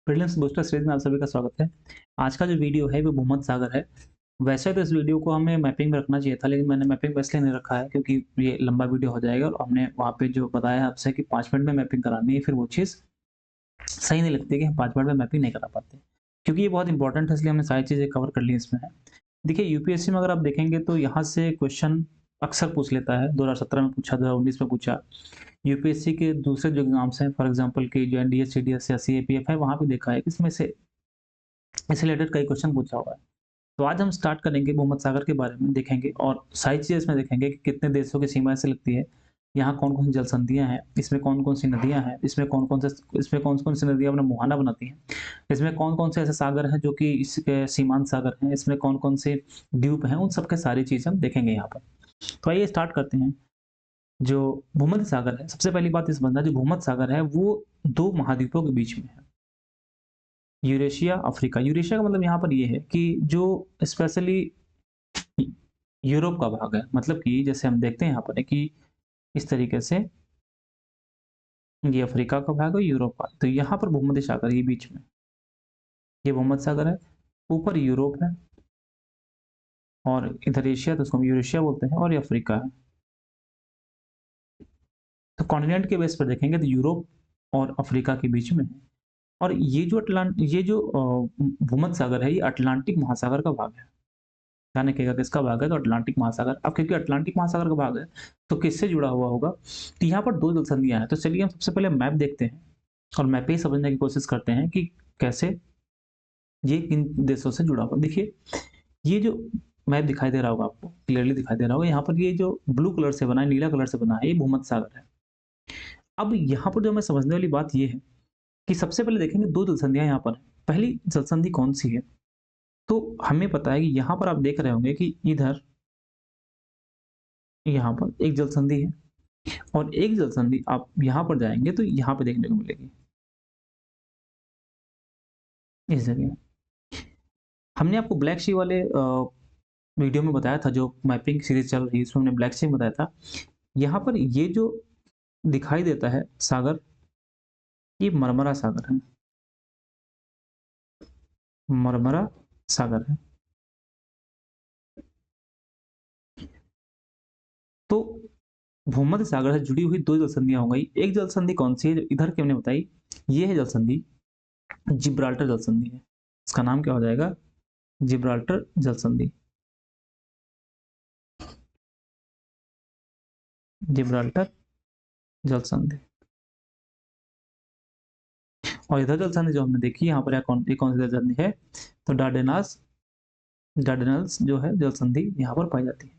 Prelims booster series में आप सभी का स्वागत है। आज का जो वीडियो है वो भूमध्य सागर है। वैसे तो इस वीडियो को हमें मैपिंग में रखना चाहिए था, लेकिन मैंने मैपिंग पे इसलिए नहीं रखा है क्योंकि ये लंबा वीडियो हो जाएगा और हमने वहाँ पे जो बताया है आपसे कि 5 मिनट में मैपिंग करानी है, फिर वो चीज़ सही नहीं लगती कि हम 5 मिनट में मैपिंग नहीं करा पाते। क्योंकि ये बहुत इंपॉर्टेंट है, इसलिए हमने सारी चीज़ें कवर कर ली इसमें है। देखिए यूपीएससी में अगर आप देखेंगे तो यहाँ से क्वेश्चन अक्सर पूछ लेता है। 2017 में पूछा, 2019 में पूछा। यूपीएससी के दूसरे जो एग्जाम्स हैं, फॉर एग्जाम्पल कि जो एनडीए, सीडीएस या सीएपीएफ है, वहाँ पे देखा है कि इसमें से इससे रिलेटेड कई क्वेश्चन पूछा हुआ है। तो आज हम स्टार्ट करेंगे भूमध्य सागर के बारे में देखेंगे और सारी चीज़ें इसमें देखेंगे कि कितने देशों की सीमा ऐसे लगती है, यहाँ कौन-कौन सी जल संधियाँ हैं, इसमें कौन-कौन सी नदियाँ हैं, इसमें कौन-कौन सी नदियाँ अपना मुहाना बनाती हैं, इसमें कौन-कौन से ऐसे सागर हैं जो कि इसके सीमांत सागर हैं, इसमें कौन-कौन से द्वीप हैं, उन सब के सारी चीज़ें हम देखेंगे यहाँ पर। तो आइए स्टार्ट करते हैं। जो भूमध्य सागर है, सबसे पहली बात ये समझना, जो भूमध्य सागर है वो 2 महाद्वीपों के बीच में है। Eurasia, Africa. यूरेशिया का मतलब यहाँ पर ये है कि जो स्पेशली यूरोप का भाग है, मतलब कि जैसे हम देखते हैं यहाँ पर है कि इस तरीके से ये अफ्रीका का भाग है, यूरोप का। तो यहाँ पर भूमध्य सागर ये बीच में, ये भूमध्य सागर है, ऊपर यूरोप है और इधर एशिया, तो उसको हम यूरेशिया बोलते हैं, और ये अफ्रीका है। तो कॉन्टिनेंट के बेस पर देखेंगे तो यूरोप और अफ्रीका के बीच में है। और ये जो भूमध्य सागर है, ये अटलांटिक महासागर का भाग है। जाने कहेगा किसका भाग है, तो अटलांटिक महासागर। अब क्योंकि अटलांटिक महासागर का भाग है तो किससे जुड़ा हुआ होगा, तो यहाँ पर 2 जल संधियां हैं। तो चलिए हम सबसे पहले मैप देखते हैं और मैप पे ही समझने की कोशिश करते हैं कि कैसे ये किन देशों से जुड़ा हुआ। देखिए ये जो मैप दिखाई दे रहा होगा आपको, क्लियरली दिखाई दे रहा होगा, यहाँ पर ये जो ब्लू कलर से बना है, नीला कलर से बना है, ये भूमध्य सागर है। अब यहाँ पर जो हमें समझने वाली बात ये है कि सबसे पहले देखेंगे 2 जल संधियां यहाँ पर। पहली जल संधि कौन सी है, तो हमें पता है कि यहाँ पर आप देख रहे होंगे कि इधर यहाँ पर एक जल संधि है और एक जल संधि आप यहाँ पर जाएँगे तो यहाँ पे देखने को मिलेगी, इस जगह। हमने आपको ब्लैक सी वाले वीडियो में बताया था, जो मैपिंग सीरीज़ चल रही है उसमें हमने ब्लैक सी में बताया था। यहाँ पर ये जो दिखाई देता है सागर, ये मरमरा सागर है, मरमरा सागर है। तो भूमध्य सागर से जुड़ी हुई 2 जल संधियाँ हो गई। एक जल संधि कौन-सी है जो इधर की हमने बताई, ये है जल संधि जिब्राल्टर जल संधि है। इसका नाम क्या हो जाएगा, जिब्राल्टर जल संधि। जिब्राल्टर जल संधि। और इधर जल संधि जो हमने देखी यहाँ पर, ये कौन सी जल संधि है, तो डार्डेनल्स जो है जल संधि यहाँ पर पाई जाती है।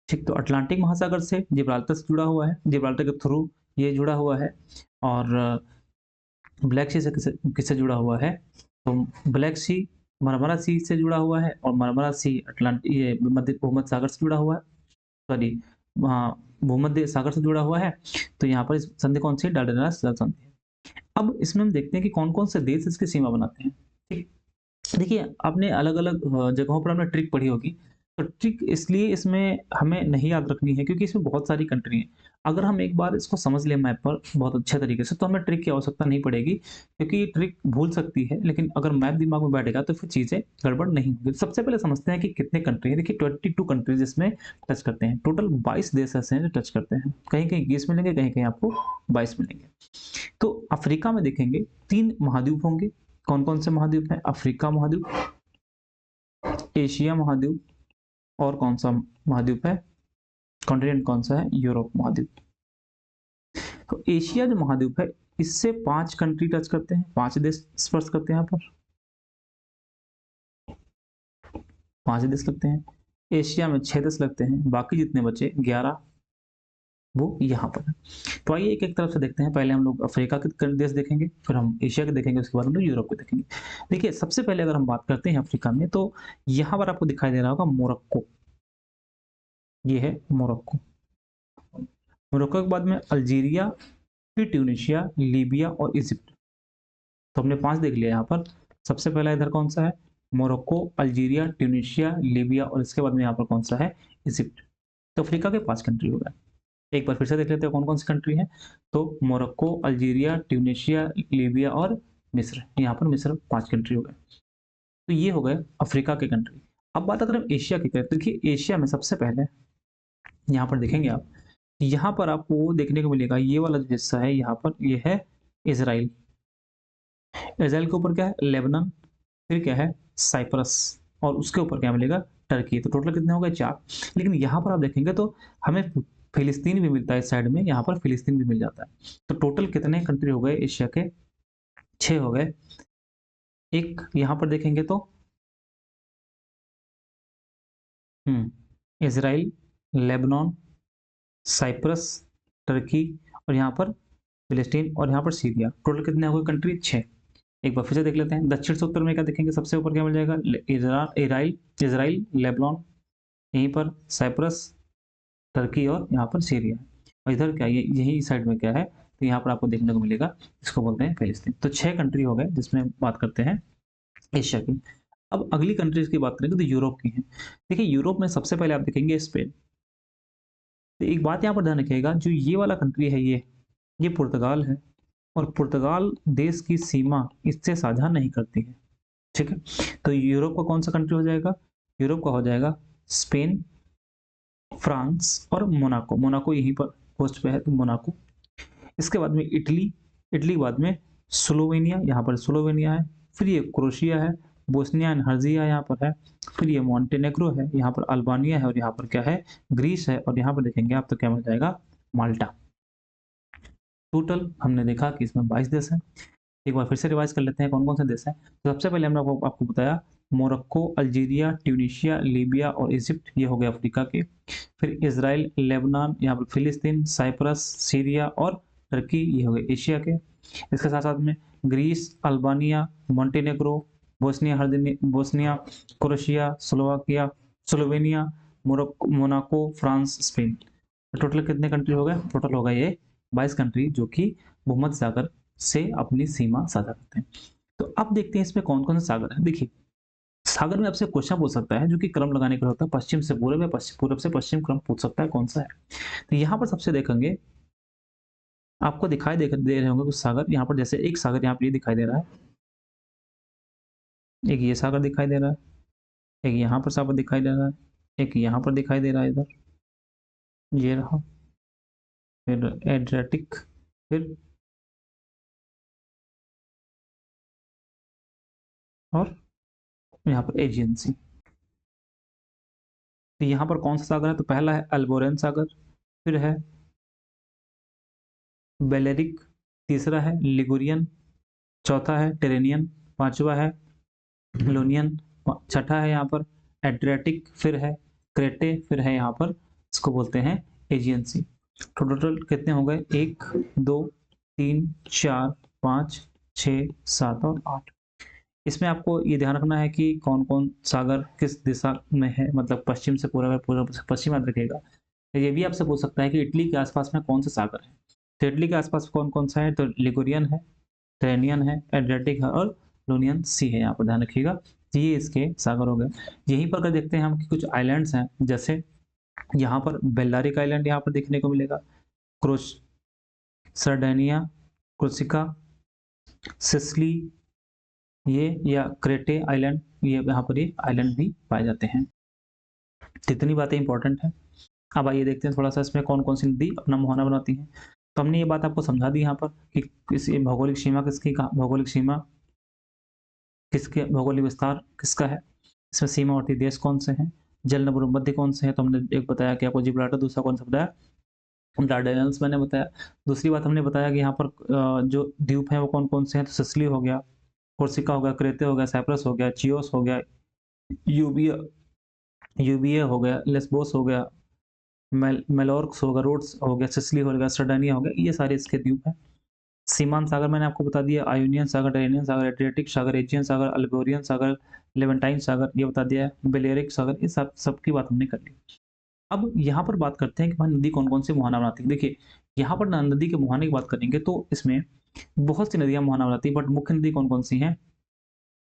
ठीक, तो अटलांटिक महासागर से जिब्राल्टर से जुड़ा हुआ है, जिब्राल्टर के थ्रू ये जुड़ा हुआ है। और ब्लैक सी से किससे किससे जुड़ा हुआ है, तो ब्लैक सी मरमरा सी से जुड़ा हुआ है और मरमरा सी ये मध्य भूमध्य सागर से जुड़ा हुआ है। सॉरी, भूमध्य सागर से जुड़ा हुआ है। तो यहाँ पर इस संधि कौन सी है, डार्डेनल्स जल संधि है। अब इसमें हम देखते हैं कि कौन-कौन से देश इसकी सीमा बनाते हैं। ठीक, देखिए आपने अलग-अलग जगहों पर आपने ट्रिक पढ़ी होगी। तो ट्रिक इसलिए इसमें हमें नहीं याद रखनी है क्योंकि इसमें बहुत सारी कंट्री हैं। अगर हम एक बार इसको समझ लें मैप पर बहुत अच्छे तरीके से, तो हमें ट्रिक की आवश्यकता नहीं पड़ेगी, क्योंकि ये ट्रिक भूल सकती है, लेकिन अगर मैप दिमाग में बैठेगा तो फिर चीज़ें गड़बड़ नहीं होंगी। तो सबसे पहले समझते हैं कि कितने कंट्री हैं। देखिए 22 कंट्रीज़ इसमें टच करते हैं। टोटल 22 देश ऐसे हैं जो टच करते हैं। कहीं-कहीं 20 मिलेंगे, कहीं-कहीं आपको 22 मिलेंगे। तो अफ्रीका में देखेंगे 3 महाद्वीप होंगे। कौन-कौन से महाद्वीप हैं? अफ्रीका महाद्वीप, एशिया महाद्वीप, और कौन-सा महाद्वीप है? कॉन्टिनेंट कौन सा है? यूरोप महाद्वीप। तो एशिया जो महाद्वीप है, इससे 5 कंट्री टच करते हैं, 5 देश स्पर्श करते हैं यहाँ पर, 5 देश लगते हैं। एशिया में 6 देश लगते हैं, बाकी जितने बचे 11 वो यहाँ पर है। तो आइए एक-एक तरफ से देखते हैं। पहले हम लोग अफ्रीका के देश देखेंगे, फिर हम एशिया के देखेंगे, उसके बाद हम लोग यूरोप के देखेंगे। देखिए सबसे पहले अगर हम बात करते हैं अफ्रीका में, तो यहाँ पर आपको दिखाई दे रहा होगा मोरक्को, ये है मोरक्को। मोरक्को के बाद में अल्जीरिया, फिर ट्यूनीशिया, लीबिया और इजिप्ट। तो हमने 5 देख लिया यहाँ पर। सबसे पहला इधर कौन सा है, मोरक्को, अल्जीरिया, ट्यूनीशिया, लीबिया, और इसके बाद में यहाँ पर कौन सा है, इजिप्ट। तो अफ्रीका के 5 कंट्री हो गए। एक बार फिर से देख लेते हैं कौन कौन सी कंट्री है। तो मोरक्को, अल्जीरिया, ट्यूनीशिया, लीबिया और मिस्र, यहाँ पर मिस्र 5 कंट्री हो गए। तो ये हो गए अफ्रीका के कंट्री। अब बात अगर हम एशिया की करें, तो देखिए एशिया में सबसे पहले यहाँ पर देखेंगे आप, यहाँ पर आपको वो देखने को मिलेगा, ये वाला जो हिस्सा है यहाँ पर, ये है इज़राइल। इज़राइल के ऊपर क्या है? लेबनान, फिर क्या है? साइप्रस, और उसके ऊपर क्या मिलेगा? टर्की। तो टोटल कितने हो गए? 4। लेकिन यहाँ पर आप देखेंगे तो हमें फिलिस्तीन भी मिलता है इस साइड में, यहाँ पर फिलिस्तीन भी मिल जाता है। तो टोटल कितने कंट्री हो गए एशिया के? 6 हो गए। एक यहाँ पर देखेंगे तो इज़राइल, लेबनान, साइप्रस, टर्की, और यहाँ पर फिलिस्तीन, और यहाँ पर सीरिया। टोटल कितने हो गए कंट्री? 6। एक बार फिर से देख लेते हैं। दक्षिण से उत्तर में क्या देखेंगे? सबसे ऊपर क्या मिल जाएगा? इज़राइल, लेबनान, यहीं पर साइप्रस, टर्की, और यहाँ पर सीरिया। और इधर क्या, ये यही साइड में क्या है? तो यहाँ पर आपको देखने को मिलेगा, इसको बोलते हैं फिलिस्तीन। तो 6 कंट्री हो गए जिसमें बात करते हैं एशिया की। अब अगली कंट्रीज की बात करेंगे तो यूरोप की है। देखिए यूरोप में सबसे पहले आप देखेंगे स्पेन। तो एक बात यहाँ पर ध्यान रखिएगा, जो ये वाला कंट्री है, ये पुर्तगाल है, और पुर्तगाल देश की सीमा इससे साझा नहीं करती है। ठीक है, तो यूरोप का कौन सा कंट्री हो जाएगा? यूरोप का हो जाएगा स्पेन, फ्रांस और मोनाको। मोनाको यहीं पर होस्ट पे है, तो मोनाको। इसके बाद में इटली, इटली बाद में स्लोवेनिया, यहाँ पर स्लोवेनिया है, फिर ये क्रोशिया है, बोस्निया एंड हर्जिया यहाँ पर है, फिर ये मॉन्टेनेग्रो है, यहाँ पर अल्बानिया है, और यहाँ पर क्या है? ग्रीस है, और यहाँ पर देखेंगे आप तो क्या मिल जाएगा? माल्टा। टोटल हमने देखा कि इसमें 22 देश हैं। एक बार फिर से रिवाइज कर लेते हैं कौन-कौन से देश हैं। तो सबसे पहले हमने आपको बताया मोरक्को, अल्जीरिया, ट्यूनीशिया, लीबिया और इजिप्ट, ये हो गए अफ्रीका के। फिर इज़राइल, लेबनान, यहाँ पर फिलिस्तीन, साइप्रस, सीरिया और टर्की, ये हो गए एशिया के। इसके साथ-साथ में Greece, Albania, Montenegro, Bosnia, Croatia, Slovakia, Slovenia, Monaco, France, Spain. तो टोटल कितने कंट्री हो गए? टोटल हो गए ये 22 कंट्री, जो कि भूमध्य सागर से अपनी सीमा साझा करते हैं। तो अब देखते हैं इसमें कौन-कौन से सागर हैं। देखिए, सागर में आपसे क्वेश्चन पूछ सकता है, जो कि क्रम लगाने के लिए होता है, पश्चिम से पूर्व या पूरब से पश्चिम क्रम पूछ सकता है, कौन सा है। तो यहाँ पर सबसे देखेंगे, आपको दिखाई दे रहे होंगे कुछ सागर, यहाँ पर जैसे एक सागर यहाँ पे ये दिखाई दे रहा है, एक ये सागर दिखाई दे रहा है, एक यहाँ पर सागर दिखाई दे रहा है, एक यहाँ पर दिखाई दे रहा है, इधर ये रहा, फिर एड्रियाटिक, फिर और यहाँ पर एजियन सी। तो यहाँ पर कौन सा सागर है? तो पहला है अल्बोरेन सागर, फिर है बेलेरिक, तीसरा है लिगुरियन, चौथा है टेरेनियन, पांचवा है लोनियन, छठा है यहाँ पर एड्रियाटिक, फिर है क्रेटे, फिर है यहाँ पर इसको बोलते हैं एजियन सी। तो टोटल कितने हो गए? 1, 2, 3, 4, 5, 6, 7 और 8। इसमें आपको ये ध्यान रखना है कि कौन-कौन सागर किस दिशा में है, मतलब पश्चिम से पूर्व, पूर्व से पश्चिम याद रखिएगा। ये भी आपसे पूछ सकता है कि इटली के आसपास में कौन सा सागर है। तो इटली के आसपास कौन-कौन सा है? तो लिगुरियन है, टेरेनियन है, एड्रियाटिक है और लोनियन सी है, यहाँ पर ध्यान रखिएगा। तो ये इसके सागर हो गए। यहीं पर अगर देखते हैं हम कि कुछ आइलैंड्स हैं, जैसे यहाँ पर बेल्लारिक आइलैंड यहाँ पर देखने को मिलेगा, क्रोस सर्डेनिया, कोर्सिका, सिसिली, ये या क्रेटे आइलैंड, ये यहाँ पर ये आइलैंड भी पाए जाते हैं। जितनी बातें इंपॉर्टेंट हैं। अब आइए देखते हैं थोड़ा-सा इसमें कौन-कौन सी नदी अपना मुहाना बनाती हैं। तो हमने ये बात आपको समझा दी यहाँ पर कि किसी भौगोलिक सीमा किसकी, कहाँ भौगोलिक सीमा किसके, भौगोलिक विस्तार किसका है, इसमें सीमावर्ती देश कौन से हैं, जल नभ मध्य कौन से हैं। तो हमने एक बताया कि आपको जिब्राल्टर, दूसरा कौन सा बताया? डार्डेनल्स मैंने बताया। दूसरी बात हमने बताया कि यहाँ पर जो द्वीप हैं वो कौन-कौन से हैं, तो सिसिली हो गया, कोर्सिका हो गया, क्रेते हो गया, साइप्रस हो गया, चियोस हो गया, यूबिया यूबिया हो गया, लेस्बोस हो गया, मेलोर्क्स हो गया, रोड्स हो गया, सिसिली हो गया, सर्डिनिया हो गया, ये सारे इसके द्वीप हैं। सीमांत सागर मैंने आपको बता दिया, आयोनियन सागर, टेरेनियन सागर, एड्रियाटिक सागर, एजियन सागर, अल्बोरियन सागर, लेवेंटाइन सागर, ये बता दिया है, बेलेरिक सागर, ये सबकी बात हमने कर ली। अब यहाँ पर बात करते हैं कि भाई नदी कौन-कौन से मुहाना बनाती है। देखिए, यहाँ पर नदी के मुहाने की बात करेंगे तो इसमें बहुत सी नदियाँ मुहाना बनाती हैं, बट मुख्य नदी कौन-कौन सी हैं?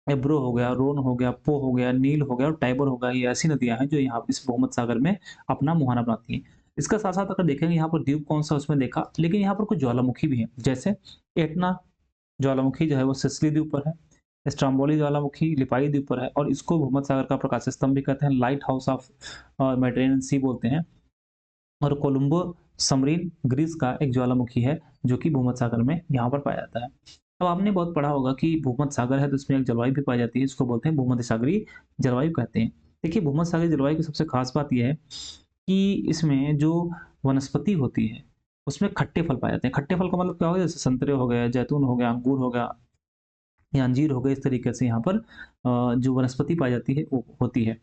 एब्रो हो गया, रोन हो गया, पो हो गया, नील हो गया और टाइबर हो गया। ये ऐसी नदियाँ हैं जो यहाँ इस भूमध्य सागर में अपना मुहाना बनाती हैं। इसका साथ-साथ अगर देखेंगे यहाँ पर द्वीप कौन-सा उसमें देखा, लेकिन यहाँ पर कुछ ज्वालामुखी भी हैं, जैसे एटना, ज्वालामुखी जो है वो सिसिली द्वीप पर है। स्ट्रोम्बोली ज्वालामुखी लिपाई द्वीप पर है और इसको भूमध्य सागर का प्रकाश स्तंभ भी कहते हैं, लाइट हाउस ऑफ मेडिटेरेनियन सी बोलते हैं। और कोलंबो सबमरीन ग्रीस का एक ज्वालामुखी है जो कि भूमध्य सागर में यहाँ पर पाया जाता है। अब आपने बहुत पढ़ा होगा कि भूमध्य सागर है तो इसमें एक जलवायु भी पाई जाती है, इसको बोलते हैं भूमध्य सागरीय जलवायु कहते हैं। देखिए भूमध्य सागरीय जलवायु की सबसे खास बात यह है कि इसमें जो वनस्पति होती है उसमें खट्टे फल पाए जाते हैं। खट्टे फल का मतलब क्या हो गया, जैसे संतरे हो गए, जैतून हो गया, अंगूर हो गया या अंजीर हो गए, इस तरीके से यहाँ पर जो वनस्पति पाई जाती है वो होती है।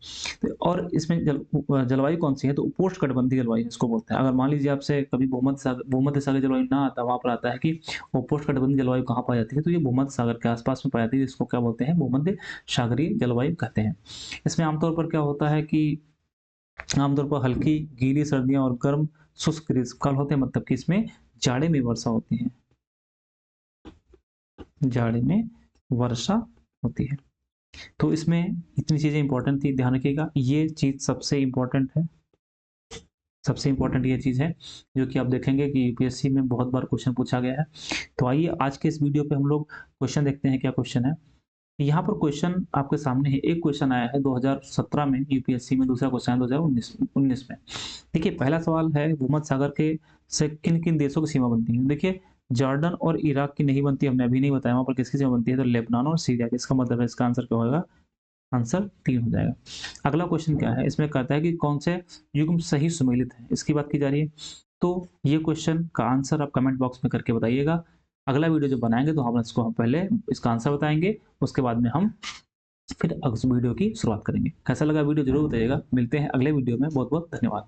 तो और इसमें जलवायु कौन-सी है, तो उपोष्णकटिबंधीय जलवायु इसको बोलते हैं। अगर मान लीजिए आपसे कभी भूमध्य सागर जलवायु ना आता, वहाँ पर आता है कि उपोष्णकटिबंधीय जलवायु कहाँ पाई जाती है, तो ये भूमध्य सागर के आस-पास में पाई जाती है, जिसको क्या बोलते हैं, भूमध्य सागरीय जलवायु कहते हैं। इसमें आमतौर पर क्या होता है कि आमतौर पर हल्की गीली सर्दियाँ और गर्म शुष्क ग्रीष्मकाल होते हैं, मतलब कि इसमें जाड़े में वर्षा होती है। जाड़े में वर्षा होती है। तो इसमें इतनी चीज़ें इम्पोर्टेंट थी, ध्यान रखिएगा। ये चीज़ सबसे इम्पोर्टेंट है, सबसे इम्पोर्टेंट ये चीज़ है, जो कि आप देखेंगे कि यूपीएससी में बहुत बार क्वेश्चन पूछा गया है। तो आइए आज के इस वीडियो पे हम लोग क्वेश्चन देखते हैं, क्या क्वेश्चन है। यहाँ पर क्वेश्चन आपके सामने है, एक क्वेश्चन आया है 2017 में यूपीएससी में, दूसरा क्वेश्चन है 2019 में। देखिए पहला सवाल है, भूमध्य सागर के से किन-किन देशों की सीमा बनती है। देखिए जॉर्डन और इराक की नहीं बनती, हमने अभी नहीं बताया, वहाँ पर किसकी सीमा बनती है, तो लेबनान और सीरिया की। इसका मतलब है इसका आंसर क्या होगा, आंसर 3 हो जाएगा। अगला क्वेश्चन क्या है, इसमें कहता है कि कौन से युग्म सही सुमेलित है, इसकी बात की जा रही है। तो ये क्वेश्चन का आंसर आप कमेंट बॉक्स में करके बताइएगा। अगला वीडियो जब बनाएँगे तो हम पहले इसका आंसर बताएँगे, उसके बाद में हम फिर वीडियो की शुरुआत करेंगे। कैसा लगा वीडियो ज़रूर बताइएगा। मिलते हैं अगले वीडियो में, बहुत-बहुत धन्यवाद।